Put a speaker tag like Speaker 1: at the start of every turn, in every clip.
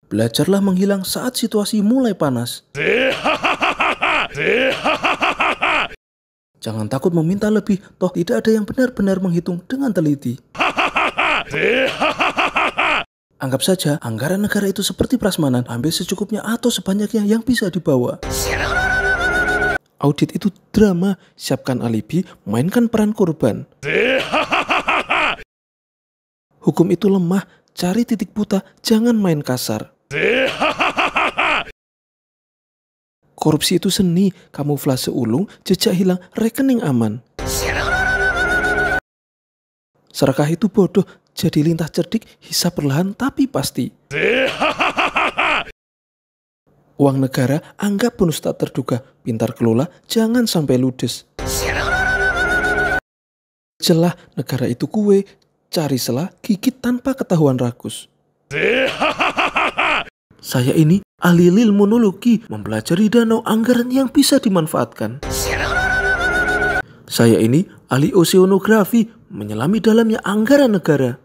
Speaker 1: Belajarlah menghilang saat situasi mulai panas. Jangan takut meminta lebih, toh tidak ada yang benar-benar menghitung dengan teliti. Anggap saja anggaran negara itu seperti prasmanan, ambil secukupnya atau sebanyaknya yang bisa dibawa. Audit itu drama, siapkan alibi, mainkan peran korban. Hukum itu lemah, cari titik buta, jangan main kasar. Korupsi itu seni, kamuflase ulung, jejak hilang, rekening aman. Serakah itu bodoh, jadi lintah cerdik, hisap perlahan tapi pasti. Uang negara anggap bonus tak terduga, pintar kelola, jangan sampai ludes. Celah negara itu kue, cari celah, gigit tanpa ketahuan rakus. Saya ini ahli ilmunologi, mempelajari danau anggaran yang bisa dimanfaatkan. Saya ini ahli oseanografi, menyelami dalamnya anggaran negara.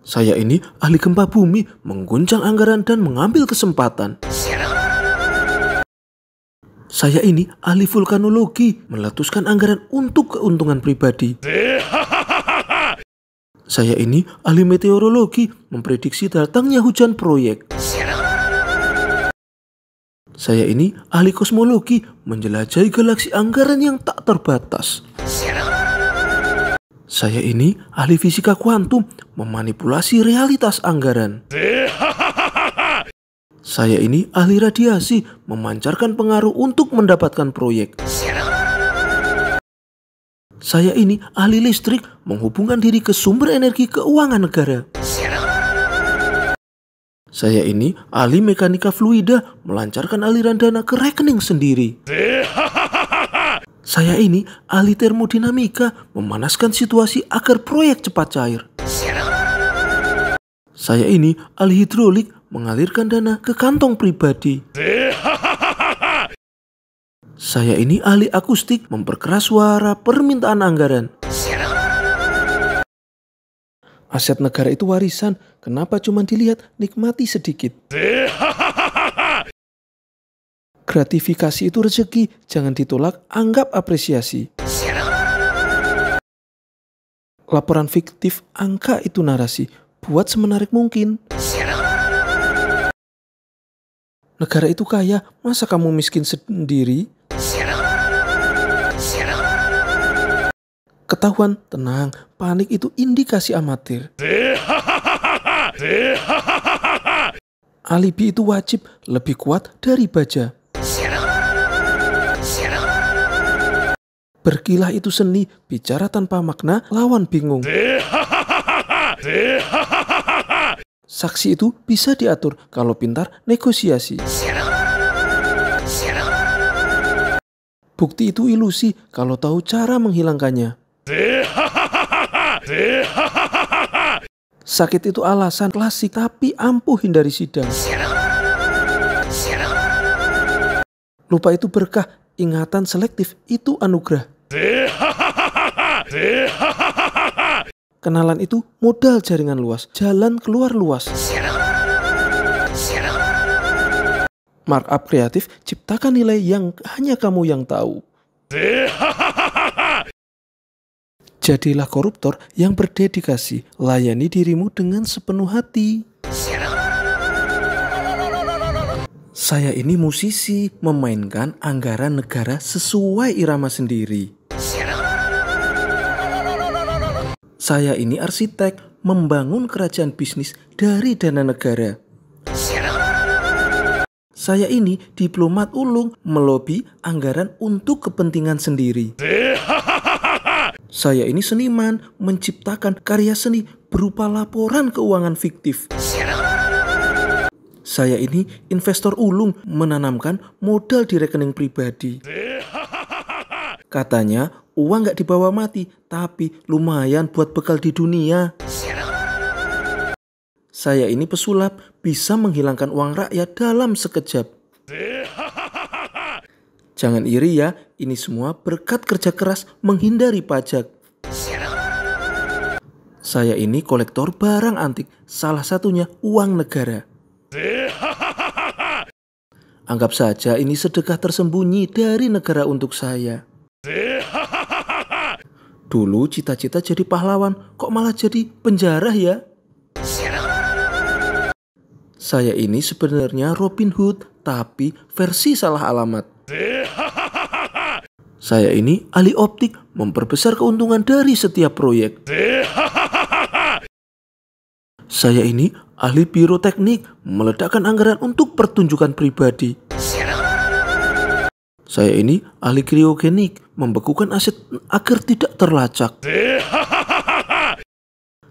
Speaker 1: Saya ini ahli gempa bumi, mengguncang anggaran dan mengambil kesempatan. Saya ini ahli vulkanologi, meletuskan anggaran untuk keuntungan pribadi. Saya ini ahli meteorologi, memprediksi datangnya hujan proyek. Saya ini ahli kosmologi, menjelajahi galaksi anggaran yang tak terbatas. Saya ini ahli fisika kuantum, memanipulasi realitas anggaran. Saya ini ahli radiasi, memancarkan pengaruh untuk mendapatkan proyek. Saya ini ahli listrik, menghubungkan diri ke sumber energi keuangan negara. Saya ini ahli mekanika fluida, melancarkan aliran dana ke rekening sendiri. Saya ini ahli termodinamika, memanaskan situasi agar proyek cepat cair. Saya ini ahli hidrolik, mengalirkan dana ke kantong pribadi. Saya ini ahli akustik, memperkeras suara permintaan anggaran. Aset negara itu warisan, kenapa cuma dilihat, nikmati sedikit. Gratifikasi itu rezeki, jangan ditolak, anggap apresiasi. Laporan fiktif, angka itu narasi, buat semenarik mungkin. Negara itu kaya, masa kamu miskin sendiri? Ketahuan, tenang, panik itu indikasi amatir. Alibi itu wajib, lebih kuat dari baja. Berkilah itu seni, bicara tanpa makna, lawan bingung. Saksi itu bisa diatur, kalau pintar negosiasi. Bukti itu ilusi, kalau tahu cara menghilangkannya. Sakit itu alasan klasik, tapi ampuh hindari sidang. Lupa itu berkah, ingatan selektif itu anugerah. Kenalan itu modal jaringan luas, jalan keluar luas. Markup kreatif, ciptakan nilai yang hanya kamu yang tahu. Jadilah koruptor yang berdedikasi, layani dirimu dengan sepenuh hati. Saya ini musisi, memainkan anggaran negara sesuai irama sendiri. Saya ini arsitek, membangun kerajaan bisnis dari dana negara. Saya ini diplomat ulung, melobi anggaran untuk kepentingan sendiri. Saya ini seniman, menciptakan karya seni berupa laporan keuangan fiktif. Saya ini investor ulung, menanamkan modal di rekening pribadi. Katanya uang gak dibawa mati, tapi lumayan buat bekal di dunia. Saya ini pesulap, bisa menghilangkan uang rakyat dalam sekejap. Jangan iri ya, ini semua berkat kerja keras menghindari pajak. Saya ini kolektor barang antik, salah satunya uang negara. Anggap saja ini sedekah tersembunyi dari negara untuk saya. Dulu cita-cita jadi pahlawan, kok malah jadi penjara ya? Saya ini sebenarnya Robin Hood, tapi versi salah alamat. Saya ini ahli optik, memperbesar keuntungan dari setiap proyek. Saya ini ahli piroteknik, meledakkan anggaran untuk pertunjukan pribadi. Saya ini ahli kriogenik, membekukan aset agar tidak terlacak.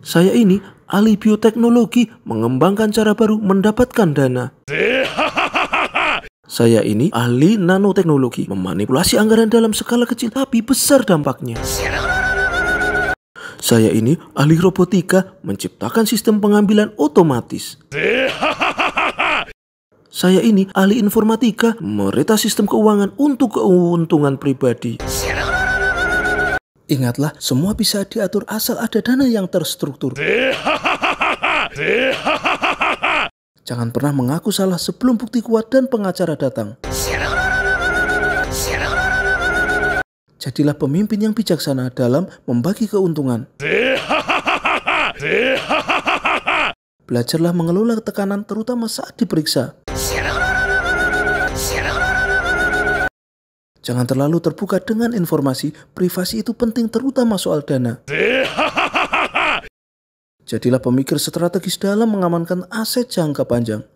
Speaker 1: Saya ini ahli bioteknologi, mengembangkan cara baru mendapatkan dana. Saya ini ahli nanoteknologi, memanipulasi anggaran dalam skala kecil tapi besar dampaknya. Saya ini ahli robotika, menciptakan sistem pengambilan otomatis. Saya ini ahli informatika, mereta sistem keuangan untuk keuntungan pribadi. Ingatlah, semua bisa diatur asal ada dana yang terstruktur. Jangan pernah mengaku salah sebelum bukti kuat dan pengacara datang. Jadilah pemimpin yang bijaksana dalam membagi keuntungan. Belajarlah mengelola tekanan terutama saat diperiksa. Jangan terlalu terbuka dengan informasi, privasi itu penting terutama soal dana. Jadilah pemikir strategis dalam mengamankan aset jangka panjang.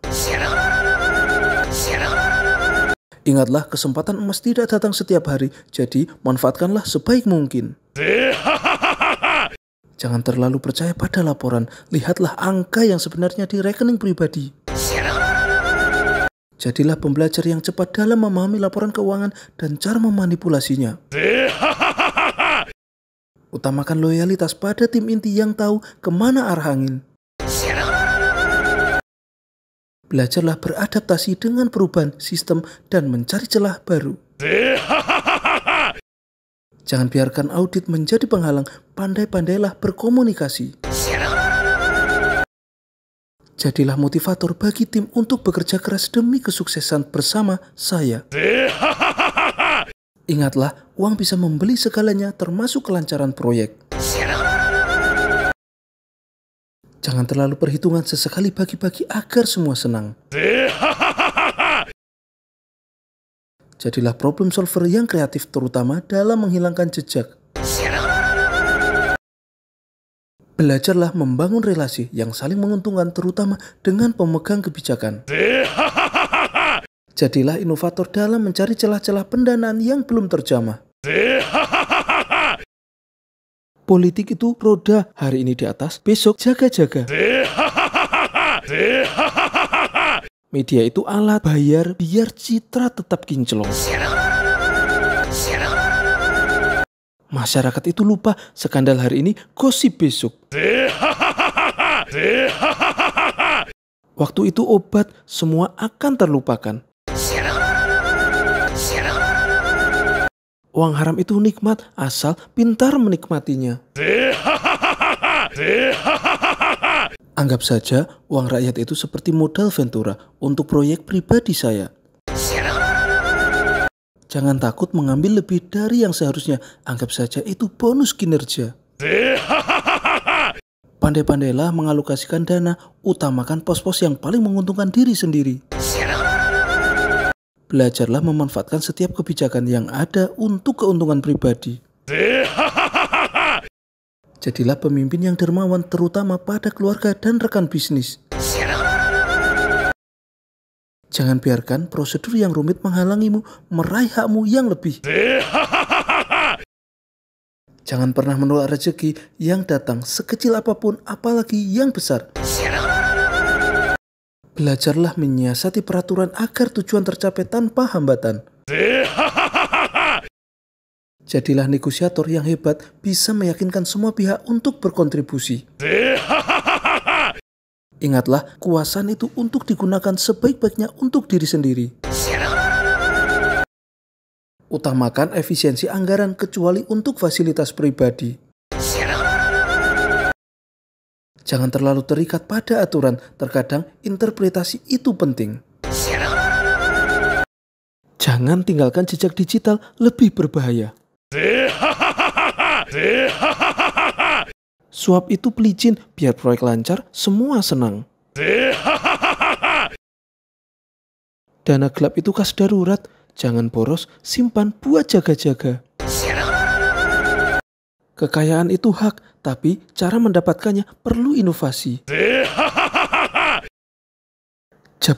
Speaker 1: Ingatlah, kesempatan emas tidak datang setiap hari, jadi manfaatkanlah sebaik mungkin. Jangan terlalu percaya pada laporan, lihatlah angka yang sebenarnya di rekening pribadi. Jadilah pembelajar yang cepat dalam memahami laporan keuangan dan cara memanipulasinya. Utamakan loyalitas pada tim inti yang tahu kemana arah angin. Belajarlah beradaptasi dengan perubahan sistem dan mencari celah baru. Jangan biarkan audit menjadi penghalang, pandai-pandailah berkomunikasi. Jadilah motivator bagi tim untuk bekerja keras demi kesuksesan bersama saya. Ingatlah, uang bisa membeli segalanya termasuk kelancaran proyek. Jangan terlalu perhitungan, sesekali bagi-bagi agar semua senang. Jadilah problem solver yang kreatif terutama dalam menghilangkan jejak. Belajarlah membangun relasi yang saling menguntungkan terutama dengan pemegang kebijakan. Jadilah inovator dalam mencari celah-celah pendanaan yang belum terjamah. Politik itu roda, hari ini di atas, besok jaga-jaga. Media itu alat bayar biar citra tetap kinclong. Masyarakat itu lupa, skandal hari ini, gosip besok. Waktu itu obat, semua akan terlupakan. Uang haram itu nikmat, asal pintar menikmatinya. Anggap saja uang rakyat itu seperti modal Ventura untuk proyek pribadi saya. Jangan takut mengambil lebih dari yang seharusnya. Anggap saja itu bonus kinerja. Pandai-pandailah mengalokasikan dana, utamakan pos-pos yang paling menguntungkan diri sendiri. Belajarlah memanfaatkan setiap kebijakan yang ada untuk keuntungan pribadi. Jadilah pemimpin yang dermawan terutama pada keluarga dan rekan bisnis. Jangan biarkan prosedur yang rumit menghalangimu meraih hakmu yang lebih. Jangan pernah menolak rezeki yang datang sekecil apapun, apalagi yang besar. Belajarlah menyiasati peraturan agar tujuan tercapai tanpa hambatan. Jadilah negosiator yang hebat, bisa meyakinkan semua pihak untuk berkontribusi. Ingatlah, kekuasaan itu untuk digunakan sebaik-baiknya untuk diri sendiri. Utamakan efisiensi anggaran kecuali untuk fasilitas pribadi. Jangan terlalu terikat pada aturan, terkadang interpretasi itu penting. Jangan tinggalkan jejak digital, lebih berbahaya. Suap itu pelicin, biar proyek lancar, semua senang. Dana gelap itu kas darurat, jangan boros, simpan buat jaga-jaga. Kekayaan itu hak, tapi cara mendapatkannya perlu inovasi.